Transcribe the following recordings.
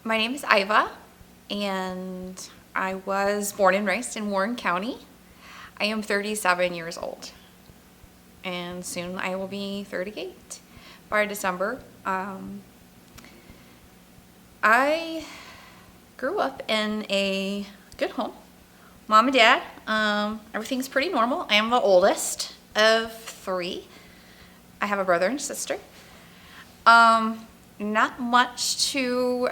My name is Iva, and I was born and raised in Warren County. I am 37 years old, and soon I will be 38 by December. I grew up in a good home. Mom and dad, everything's pretty normal. I am the oldest of three. I have a brother and sister. Not much to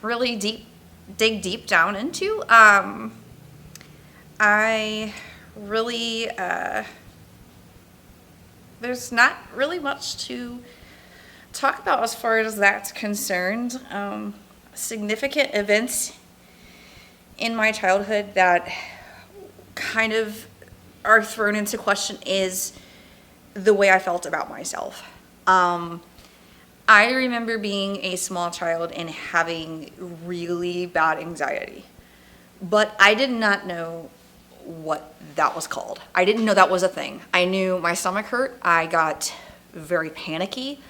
really dig deep down into. I really, there's not really much to talk about as far as that's concerned. Significant events in my childhood that kind of are thrown into question is the way I felt about myself. I remember being a small child and having really bad anxiety, but I did not know what that was called. I didn't know that was a thing. I knew my stomach hurt. I got very panicky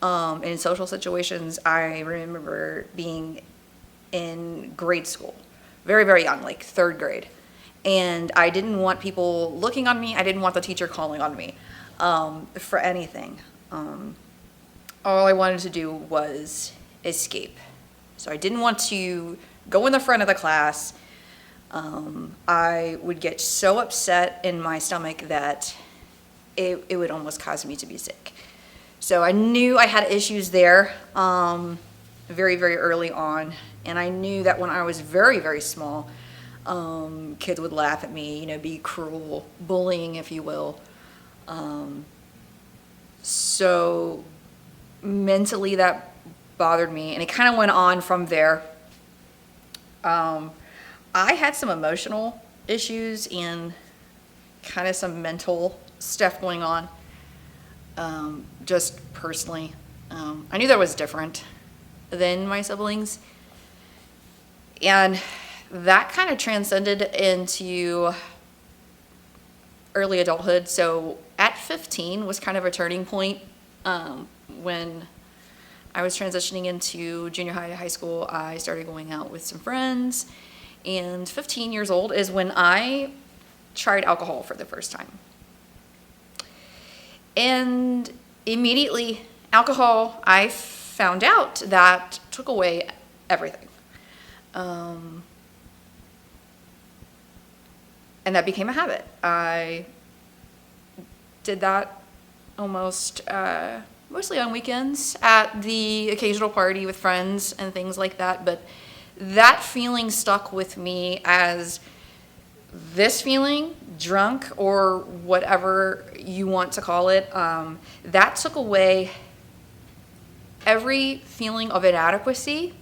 in social situations. I remember being in grade school, very, very young, like third grade. And I didn't want people looking on me. I didn't want the teacher calling on me for anything. All I wanted to do was escape. So I didn't want to go in the front of the class. I would get so upset in my stomach that it would almost cause me to be sick. So I knew I had issues there very, very early on. And I knew that when I was very, very small, kids would laugh at me, be cruel, bullying, if you will. So mentally that bothered me, and it kind of went on from there. I had some emotional issues and kind of some mental stuff going on, just personally. I knew that I was different than my siblings, and that kind of transcended into early adulthood. So at 15 was kind of a turning point. When I was transitioning into junior high to high school, I started going out with some friends, and 15 years old is when I tried alcohol for the first time. And immediately, alcohol, I found out that took away everything. And that became a habit. I did that almost mostly on weekends at the occasional party with friends and things like that. But that feeling stuck with me as this feeling, drunk or whatever you want to call it. That took away every feeling of inadequacy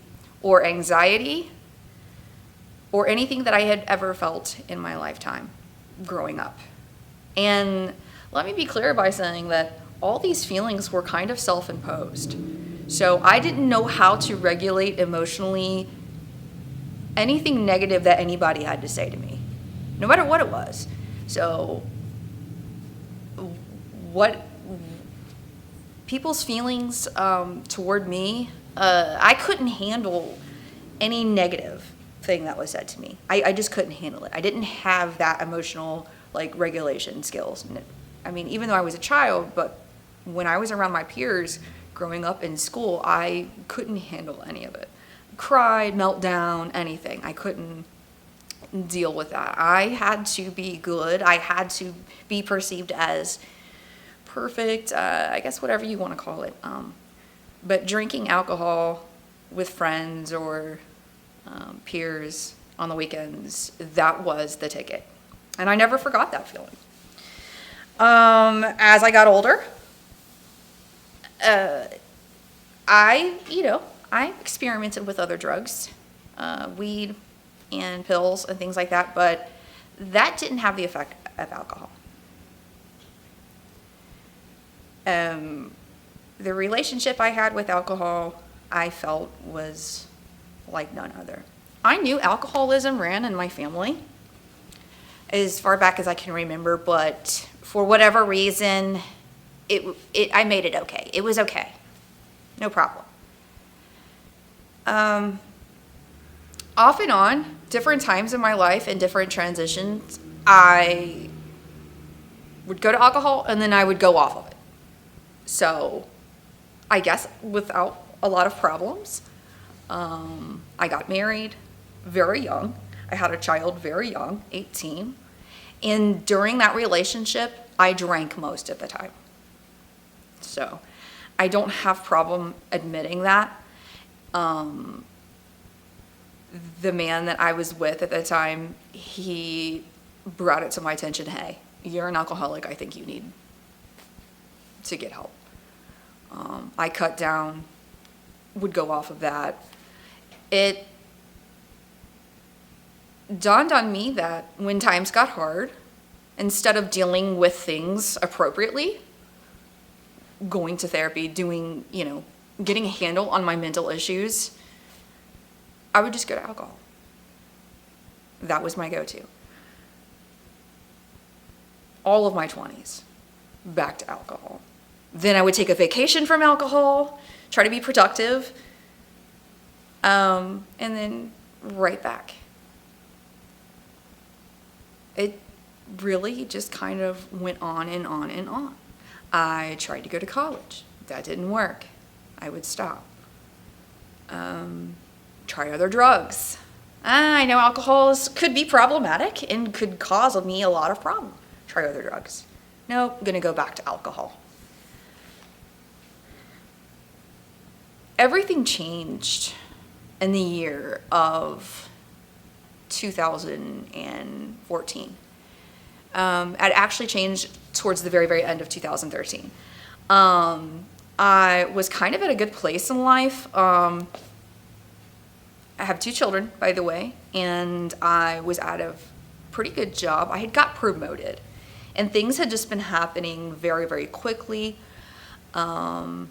or anxiety or anything that I had ever felt in my lifetime growing up. And let me be clear by saying that all these feelings were kind of self-imposed. So I didn't know how to regulate emotionally anything negative that anybody had to say to me, no matter what it was. So what people's feelings toward me, I couldn't handle any negative thing that was said to me. I just couldn't handle it. I didn't have that emotional regulation skills. I mean, even though I was a child, but when I was around my peers growing up in school, I couldn't handle any of it. Cried, meltdown, anything. I couldn't deal with that. I had to be good. I had to be perceived as perfect, I guess whatever you want to call it. But drinking alcohol with friends or peers on the weekends, that was the ticket. And I never forgot that feeling. As I got older, I experimented with other drugs, weed and pills and things like that, but that didn't have the effect of alcohol. The relationship I had with alcohol, I felt was like none other. I knew alcoholism ran in my family as far back as I can remember, but for whatever reason, I made it okay. It was okay. No problem. off and on, different times in my life and different transitions, I would go to alcohol and then I would go off of it. So I guess without a lot of problems. I got married very young. I had a child very young, 18. And during that relationship, I drank most of the time. So I don't have problem admitting that. The man that I was with at the time, he brought it to my attention, hey, you're an alcoholic, I think you need to get help. I cut down, would go off of that. It dawned on me that when times got hard, instead of dealing with things appropriately, going to therapy, doing, getting a handle on my mental issues, I would just go to alcohol. That was my go-to. All of my 20s, back to alcohol. Then I would take a vacation from alcohol, try to be productive, and then right back. It really just kind of went on and on and on. I tried to go to college. That didn't work. I would stop. Try other drugs. I know alcohol could be problematic and could cause me a lot of problem. Try other drugs. No, I'm gonna go back to alcohol. Everything changed in the year of 2014. It actually changed towards the very, very end of 2013. I was kind of at a good place in life. I have 2 children, by the way, and I was at a pretty good job. I had got promoted, and things had just been happening very, very quickly. I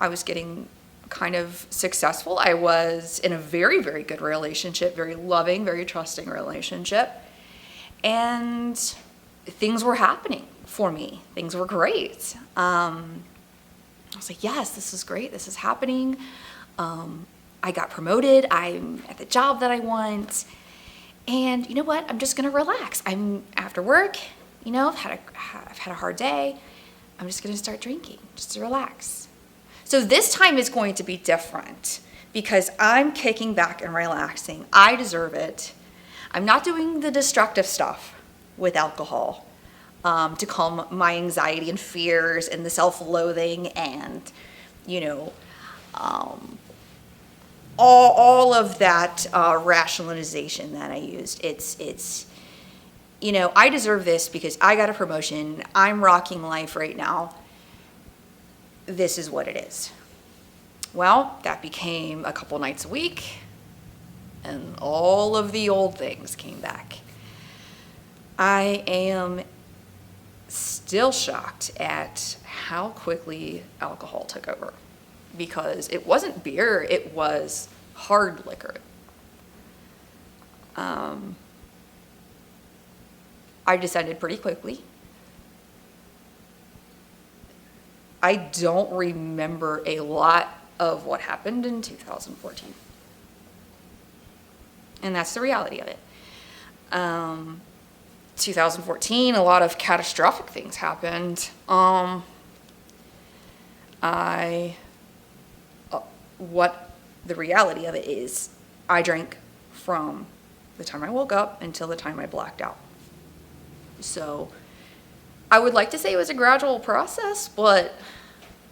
was getting kind of successful. I was in a very, very good relationship, very loving, very trusting relationship. And things were happening for me. Things were great. I was like, yes, this is great. This is happening. I got promoted. I'm at the job that I want. And you know what? I'm just going to relax. I'm after work. I've had a hard day. I'm just going to start drinking just to relax. So this time is going to be different because I'm kicking back and relaxing. I deserve it. I'm not doing the destructive stuff with alcohol to calm my anxiety and fears and the self-loathing and, all of that rationalization that I used. It's I deserve this because I got a promotion. I'm rocking life right now. This is what it is. Well, that became a couple nights a week, and all of the old things came back. I am still shocked at how quickly alcohol took over, because it wasn't beer, it was hard liquor. I decided pretty quickly. I don't remember a lot of what happened in 2014. And that's the reality of it. 2014, a lot of catastrophic things happened. What the reality of it is, I drank from the time I woke up until the time I blacked out. So I would like to say it was a gradual process, but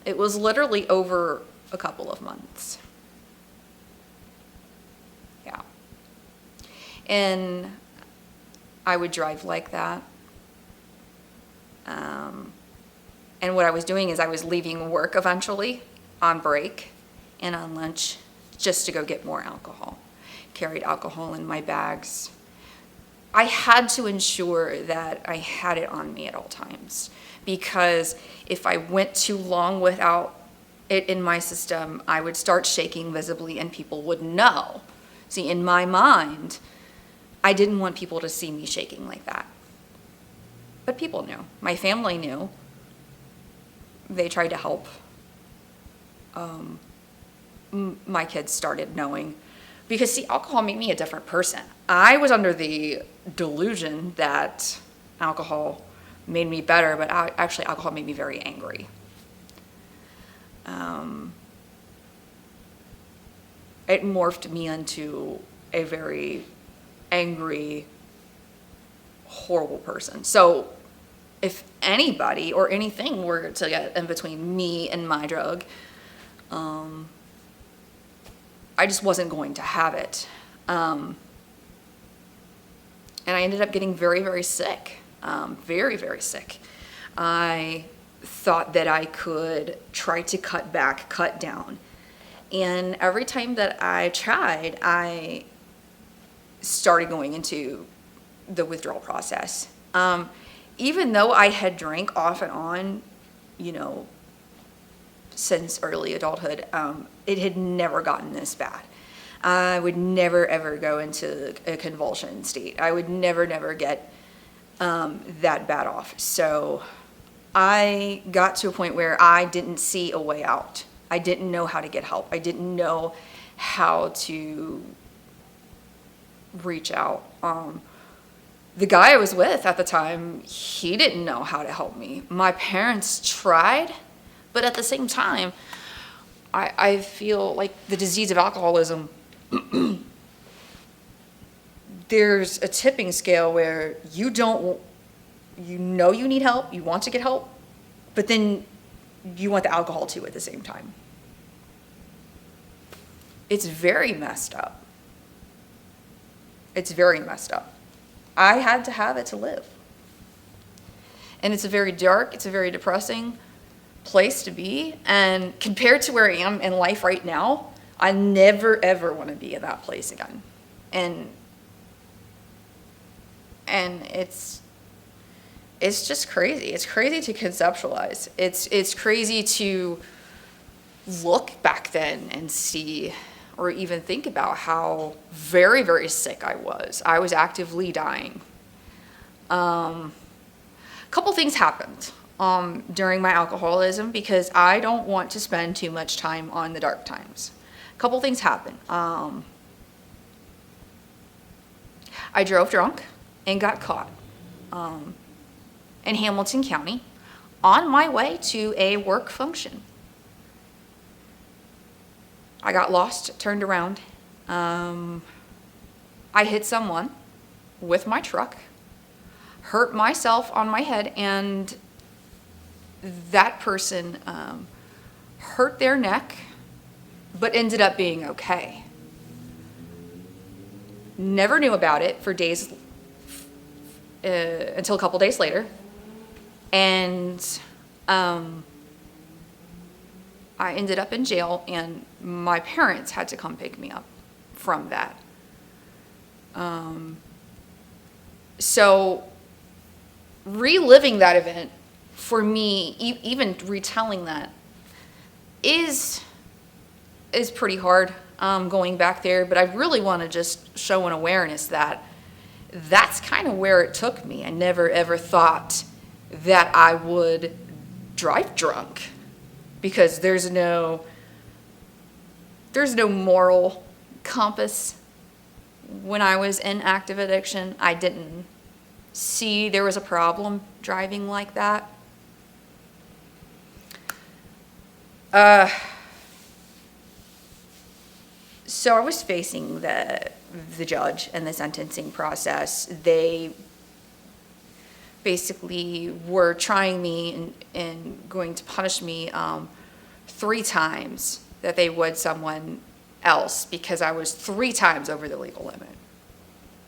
it was literally over a couple of months. Yeah. And I would drive like that. And what I was doing is I was leaving work eventually on break and on lunch just to go get more alcohol. Carried alcohol in my bags. I had to ensure that I had it on me at all times, because if I went too long without it in my system, I would start shaking visibly and people would know. See, in my mind, I didn't want people to see me shaking like that. But people knew. My family knew. They tried to help. my kids started knowing. Because, see, alcohol made me a different person. I was under the delusion that alcohol made me better, but actually alcohol made me very angry. It morphed me into a very angry, horrible person. So if anybody or anything were to get in between me and my drug, I just wasn't going to have it. And I ended up getting very, very sick. Very, very sick. I thought that I could try to cut back, cut down. And every time that I tried, I started going into the withdrawal process. Even though I had drank off and on, since early adulthood, it had never gotten this bad. I would never, ever go into a convulsion state. I would never get that bad off. So I got to a point where I didn't see a way out. I didn't know how to get help. I didn't know how to reach out. The guy I was with at the time, he didn't know how to help me. My parents tried, but at the same time, I feel like the disease of alcoholism, there's a tipping scale where you need help, you want to get help, but then you want the alcohol too at the same time. It's very messed up. It's very messed up. I had to have it to live. And it's a very dark, it's a very depressing place to be. And compared to where I am in life right now, I never, ever want to be in that place again. And it's just crazy. It's crazy to conceptualize. It's crazy to look back then and see or even think about how very, very sick I was. I was actively dying. A couple things happened during my alcoholism because I don't want to spend too much time on the dark times. A couple things happened. I drove drunk and got caught in Hamilton County on my way to a work function. I got lost, turned around. I hit someone with my truck, hurt myself on my head, and that person hurt their neck, but ended up being okay. Never knew about it for days until a couple days later. And I ended up in jail, and my parents had to come pick me up from that. So reliving that event, for me, even retelling that, is pretty hard going back there. But I really want to just show an awareness that that's kind of where it took me. I never, ever thought that I would drive drunk. Because there's no moral compass. When I was in active addiction, I didn't see there was a problem driving like that. So I was facing the judge and the sentencing process. They basically were trying me and going to punish me 3 times that they would someone else because I was 3 times over the legal limit,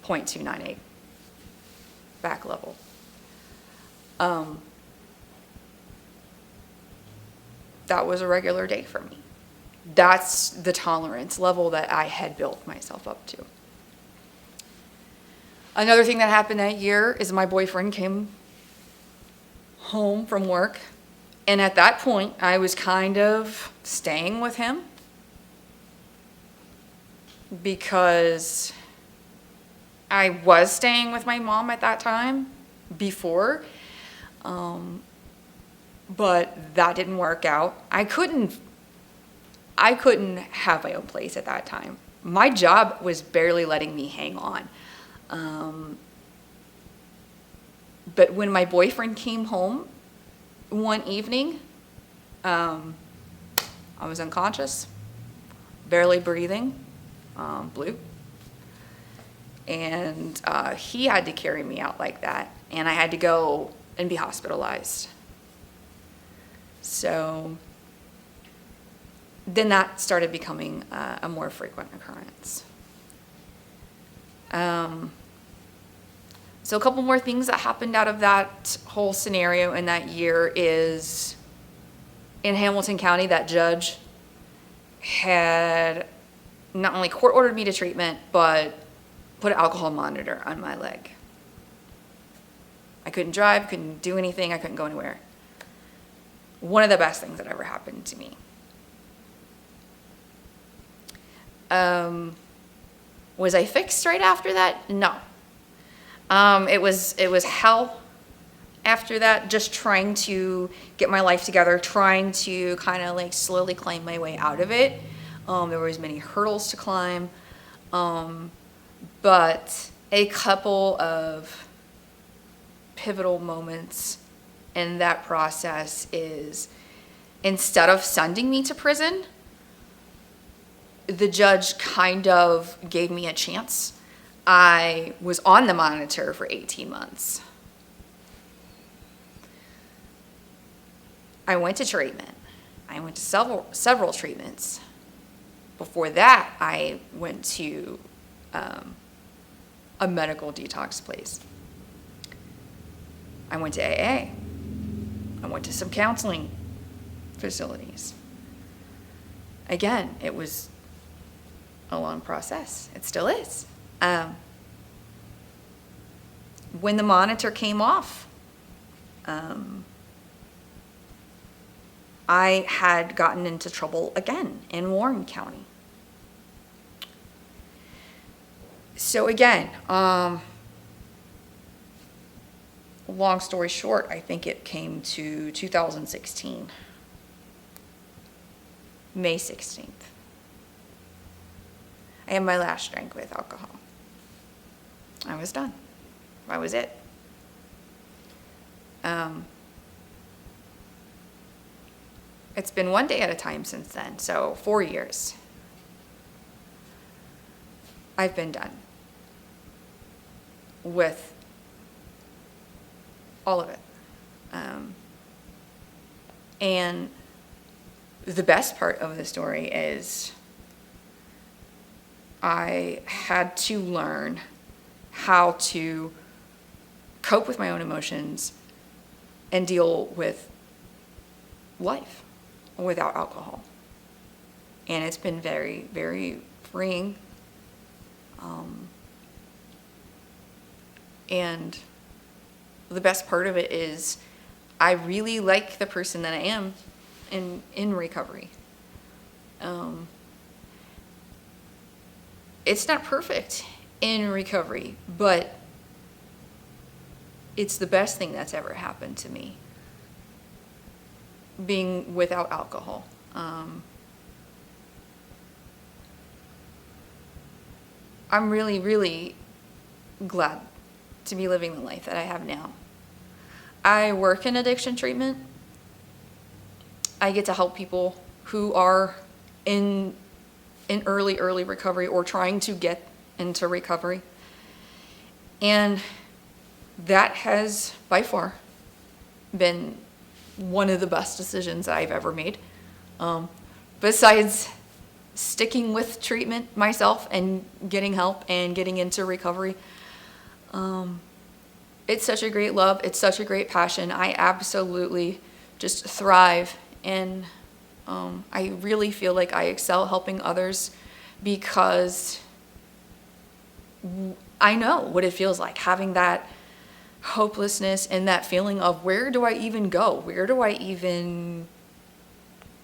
0.298 back level. That was a regular day for me. That's the tolerance level that I had built myself up to. Another thing that happened that year is my boyfriend came home from work, and at that point, I was kind of staying with him because I was staying with my mom at that time before, but that didn't work out. I couldn't I couldn't have my own place at that time. My job was barely letting me hang on. But when my boyfriend came home one evening, I was unconscious, barely breathing, blue. And he had to carry me out like that. And I had to go and be hospitalized. So then that started becoming a more frequent occurrence. So a couple more things that happened out of that whole scenario in that year is in Hamilton County, that judge had not only court ordered me to treatment, but put an alcohol monitor on my leg. I couldn't drive, couldn't do anything, I couldn't go anywhere. One of the best things that ever happened to me. Was I fixed right after that? No. It was hell after that, just trying to get my life together, trying to kind of like slowly climb my way out of it. There was many hurdles to climb. But a couple of pivotal moments in that process is, instead of sending me to prison, the judge kind of gave me a chance. I was on the monitor for 18 months. I went to treatment. I went to several treatments. Before that, I went to a medical detox place. I went to AA. I went to some counseling facilities. Again, it was a long process. It still is. When the monitor came off, I had gotten into trouble again in Warren County. So again, long story short, I think it came to 2016, May 16th. I had my last drink with alcohol. I was done. That was it. It's been one day at a time since then, so 4 years. I've been done with all of it. And the best part of the story is I had to learn how to cope with my own emotions and deal with life without alcohol. And it's been very, very freeing. And the best part of it is I really like the person that I am in recovery. It's not perfect in recovery, but it's the best thing that's ever happened to me, being without alcohol. I'm really, really glad to be living the life that I have now. I work in addiction treatment. I get to help people who are in early recovery or trying to get into recovery. And that has, by far, been one of the best decisions that I've ever made. Besides sticking with treatment myself and getting help and getting into recovery. It's such a great love. It's such a great passion. I absolutely just thrive. And I really feel like I excel helping others because I know what it feels like, having that hopelessness and that feeling of where do I even go?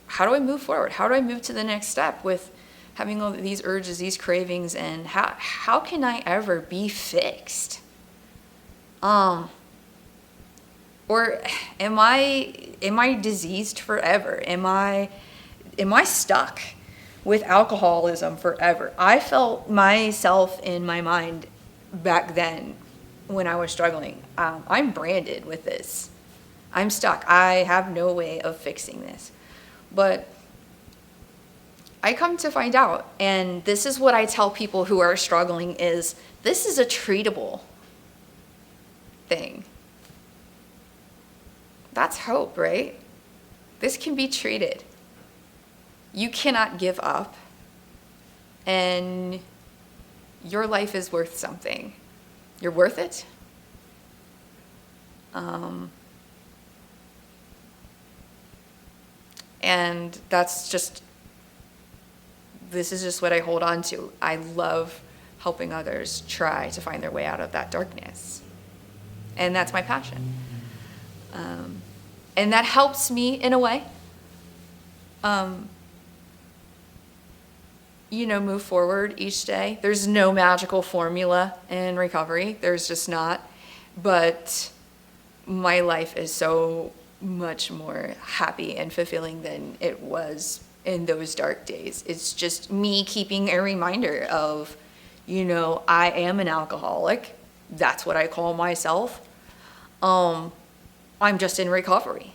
How do I move forward? How do I move to the next step with having all these urges, these cravings, and how can I ever be fixed? Or am I diseased forever? Am I stuck with alcoholism forever. I felt myself in my mind back then when I was struggling. I'm branded with this. I'm stuck. I have no way of fixing this. But I come to find out, and this is what I tell people who are struggling, is this is a treatable thing. That's hope, right? This can be treated. You cannot give up, and your life is worth something. You're worth it. And this is just what I hold on to. I love helping others try to find their way out of that darkness. And that's my passion. And that helps me in a way, move forward each day. There's no magical formula in recovery. There's just not. But my life is so much more happy and fulfilling than it was in those dark days. It's just me keeping a reminder of, I am an alcoholic. That's what I call myself. I'm just in recovery.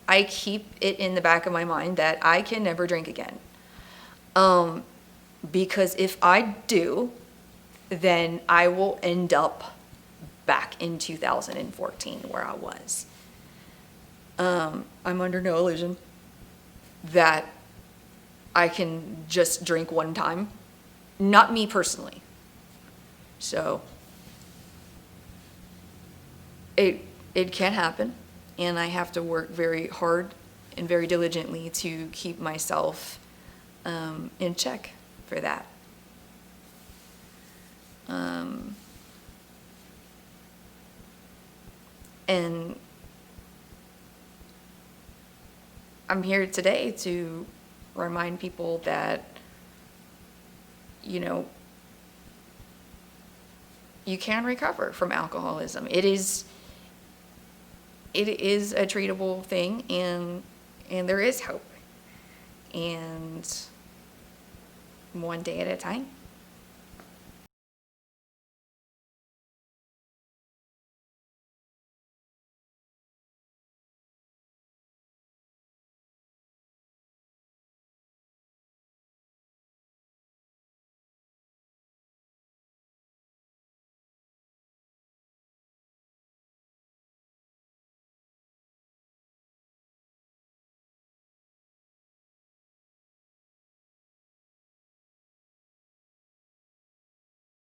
I keep it in the back of my mind that I can never drink again. Because if I do, then I will end up back in 2014 where I was. I'm under no illusion that I can just drink one time. Not me personally. So it can happen, and I have to work very hard and very diligently to keep myself in check for that. And I'm here today to remind people that, you can recover from alcoholism. It is a treatable thing, and there is hope. And one day at a time.